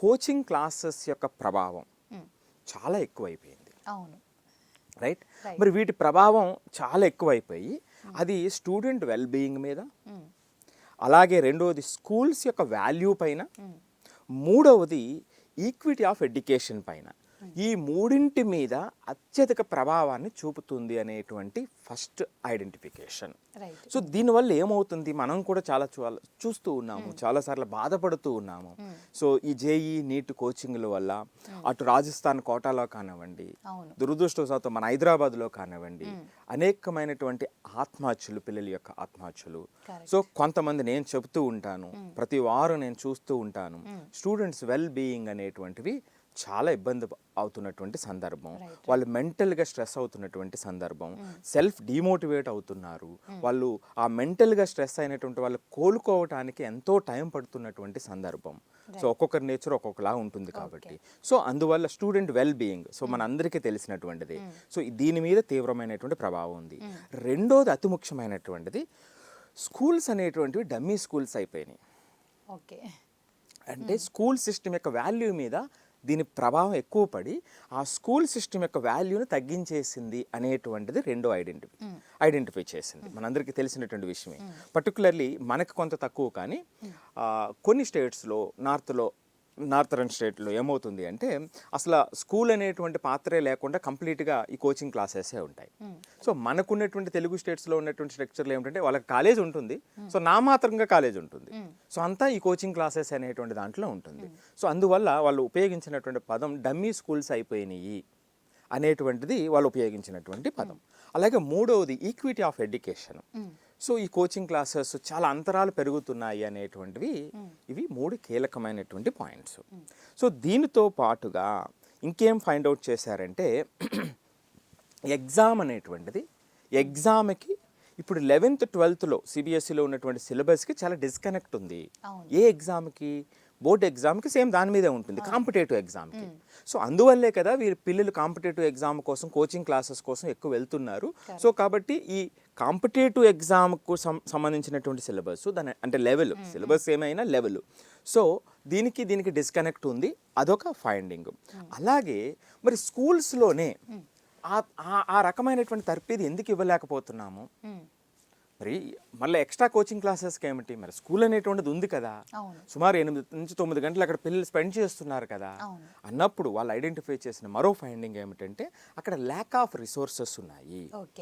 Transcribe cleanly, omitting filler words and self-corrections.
Coaching classes యొక్క ప్రభావం చాలా ఎక్కువైపోయింది. అవును. రైట్. మరి వీటి ప్రభావం చాలా ఎక్కువైపోయి అది స్టూడెంట్ వెల్ బీయింగ్ మీద, అలాగే రెండవది స్కూల్స్ యొక్క వాల్యూ పైన, మూడవది ఈక్విటీ ఆఫ్ ఎడ్యుకేషన్ పైన, ఈ మూడింటి మీద అత్యధిక ప్రభావాన్ని చూపుతుంది అనేటువంటి ఫస్ట్ ఐడెంటిఫికేషన్. సో దీనివల్ల ఏమవుతుంది, మనం కూడా చాలా చూస్తూ ఉన్నాము, చాలాసార్లు బాధపడుతూ ఉన్నాము. సో ఈ జేఈ నీట్ కోచింగ్ల వల్ల అటు రాజస్థాన్ కోటాలో కానివ్వండి, దురదృష్టవశాత్తు మన హైదరాబాద్లో కానివ్వండి, అనేకమైనటువంటి ఆత్మహత్యలు, పిల్లల యొక్క ఆత్మహత్యలు. సో కొంతమంది, నేను చెబుతూ ఉంటాను, ప్రతి వారం నేను చూస్తూ ఉంటాను, స్టూడెంట్స్ వెల్ బీయింగ్ అనేటువంటివి చాలా ఇబ్బంది అవుతున్నటువంటి సందర్భం, వాళ్ళు మెంటల్గా స్ట్రెస్ అవుతున్నటువంటి సందర్భం, సెల్ఫ్ డిమోటివేట్ అవుతున్నారు, వాళ్ళు ఆ మెంటల్గా స్ట్రెస్ అయినటువంటి వాళ్ళు కోలుకోవటానికి ఎంతో టైం పడుతున్నటువంటి సందర్భం. సో ఒక్కొక్కరి నేచర్ ఒక్కొక్కలా ఉంటుంది కాబట్టి, సో అందువల్ల స్టూడెంట్ వెల్ బీయింగ్ సో మన అందరికీ తెలిసినటువంటిది. సో దీని మీద తీవ్రమైనటువంటి ప్రభావం ఉంది. రెండోది అతి ముఖ్యమైనటువంటిది, స్కూల్స్ అనేటువంటివి డమ్మీ స్కూల్స్ అయిపోయినాయి. అంటే స్కూల్ సిస్టమ్ యొక్క వాల్యూ మీద దీని ప్రభావం ఎక్కువ పడి ఆ స్కూల్ సిస్టమ్ యొక్క వాల్యూని తగ్గించేసింది అనేటువంటిది రెండో ఐడెంటిఫై చేసింది. మనందరికీ తెలిసినటువంటి విషయమే. పర్టికులర్లీ మనకు కొంత తక్కువ, కానీ కొన్ని స్టేట్స్లో, నార్థరన్ స్టేట్లో ఏమవుతుంది అంటే అసలు స్కూల్ అనేటువంటి పాత్రే లేకుండా కంప్లీట్గా ఈ కోచింగ్ క్లాసెసే ఉంటాయి. సో మనకున్నటువంటి తెలుగు స్టేట్స్లో ఉన్నటువంటి స్ట్రక్చర్లు ఏమిటంటే వాళ్ళకి కాలేజ్ ఉంటుంది, సో నామాత్రంగా కాలేజ్ ఉంటుంది, సో అంతా ఈ కోచింగ్ క్లాసెస్ అనేటువంటి దాంట్లో ఉంటుంది. సో అందువల్ల వాళ్ళు ఉపయోగించినటువంటి పదం డమ్మీ స్కూల్స్ అయిపోయినాయి అనేటువంటిది వాళ్ళు ఉపయోగించినటువంటి పదం. అలాగే మూడవది ఈక్విటీ ఆఫ్ ఎడ్యుకేషన్. సో ఈ కోచింగ్ క్లాసెస్ చాలా అంతరాలు పెరుగుతున్నాయి అనేటువంటివి ఇవి మూడు కీలకమైనటువంటి పాయింట్స్. సో దీనితో పాటుగా ఇంకేం ఫైండ్ అవుట్ చేశారంటే ఎగ్జామ్ అనేటువంటిది, ఎగ్జామ్కి ఇప్పుడు 11th 12thలో సిబిఎస్ఈలో ఉన్నటువంటి సిలబస్కి చాలా డిస్కనెక్ట్ ఉంది. ఏ ఎగ్జామ్కి, బోర్డ్ ఎగ్జామ్కి సేమ్ దాని మీదే ఉంటుంది, కాంపిటేటివ్ ఎగ్జామ్కి. సో అందువల్లే కదా వీరి పిల్లలు కాంపిటేటివ్ ఎగ్జామ్ కోసం కోచింగ్ క్లాసెస్ కోసం ఎక్కువ వెళ్తున్నారు. సో కాబట్టి ఈ కాంపిటేటివ్ ఎగ్జామ్కు సంబంధించినటువంటి సిలబస్, దాని అంటే లెవెల్, సిలబస్ ఏమైనా లెవెల్, సో దీనికి డిస్కనెక్ట్ ఉంది, అదొక ఫైండింగ్. అలాగే మరి స్కూల్స్లోనే ఆ రకమైనటువంటి తర్ఫీదు ఎందుకు ఇవ్వలేకపోతున్నాము? మరి మళ్ళీ ఎక్స్ట్రా కోచింగ్ క్లాసెస్కి ఏమిటి, మరి స్కూల్ అనేటువంటిది ఉంది కదా, సుమారు 8 నుంచి 9 గంటలు అక్కడ పిల్లలు స్పెండ్ చేస్తున్నారు కదా అన్నప్పుడు వాళ్ళు ఐడెంటిఫై చేసిన మరో ఫైండింగ్ ఏమిటంటే అక్కడ ల్యాక్ ఆఫ్ రిసోర్సెస్ ఉన్నాయి.